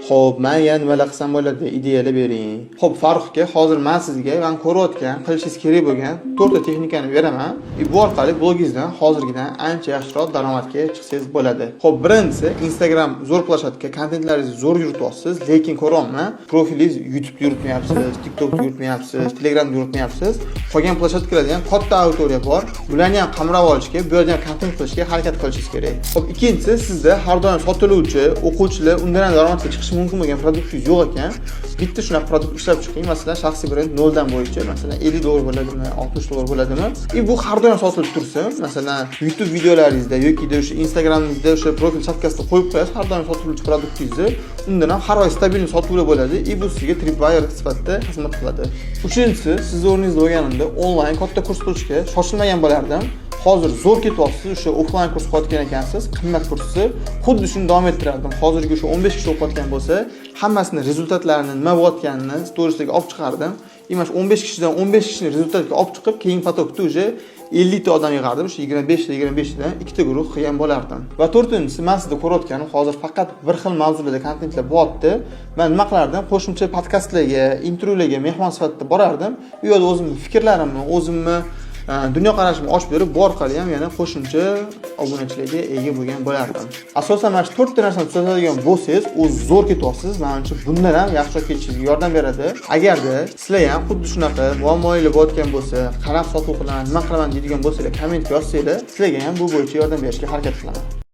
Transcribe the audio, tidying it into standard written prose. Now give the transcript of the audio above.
Xo'p, men yana nimalar qilsam bo'ladi, ideyalar bering. Xo'p, Farruh aka, hozir men sizga men ko'rayotgan, qilishingiz kerak bo'lgan 4 ta texnikani beraman. Bu orqali blogingizdan hozirgidan ancha yaxshiroq daromadga chiqsangiz bo'ladi. Xo'p, birinchisi Instagram zo'r plashadka, kontentlaringizni zo'r yurityapsiz, lekin ko'ryapman, profilingiz YouTube da yuritmayapsiz, TikTok da yuritmayapsiz, Telegram da yuritmayapsiz. Qolgan plashadkalarda ham katta auditoriya bor. Bularni ham qamrab olishga, bu yerdan kontent qilishga harakat qilishingiz kerak. Xo'p, ikkinchisi sizda har doim sotiluvchi, o'quvchilar undan daromadga chiqish mumkin bo'lgan produktingiz yo'q ekan. Bitta shunaqa produkt ishlab chiqing. Masalan, shaxsiy brend 0 dan bo'yicha, masalan, $50 bo'ladimi, $60 bo'ladimi? Bu har doim sotilib tursin. Masalan, YouTube videolaringizda yoki o'sha Instagramingizda o'sha profil shatkasida qo'yib qo'yasiz, har doim sotiluvchi produktingizni. Undan ham har oy stabil sotuvlar bo'ladi. Bu sizga tripwire sifatida xizmat qiladi. Uchinchisi, siz o'rningizda bo'lganimda onlayn katta kurs qilishga shoshilmagan bo'lardim. Hozir zo'r ketyapsiz, o'sha offlayn kurs qilayotgan ekansiz, qimmat kursni xuddi shuni davom ettirardim. Hozirgi o'sha 15 kishi o'qiyotgan bo'lsa, hammasini rezultatlarini nima bo'layotganini storiesga olib chiqardim. Mana 15 kishidan 15 kishini rezultatga olib chiqib, keyin potokda o'sha 50 ta odam yig'ardim. O'sha 25 dan ikkita guruh qilgan bo'lardim. Va to'rtinchisi, men sizda ko'rayotganim hozir faqat bir xil mavzularda kontentlar bo'lyapti. Men nima qilardim? Qo'shimcha podkastlarga, intervyularga mehmon sifatida borardim. U yerda o'zimning fikrlarimni, o'zimni dunyoqarashimni ochib berib, bu orqali ham yana qo'shimcha obunachilarga ega bo'lgan bo'lardim. Asosan mana shu 4 ta narsani tuzatadigan bo'lsangiz, o'z zo'r ketyapsiz. Menimcha bundan ham yaxshiroq ketishingizga yordam beradi. Agarda sizlar ham xuddi shunaqa muammolar bo'layotgan bo'lsa, qanaqa sotuv qilaman, nima qilaman deydigan bo'lsanglar, kommentga yozsanglar, sizlarga ham bu bo'yicha yordam berishga harakat qilaman.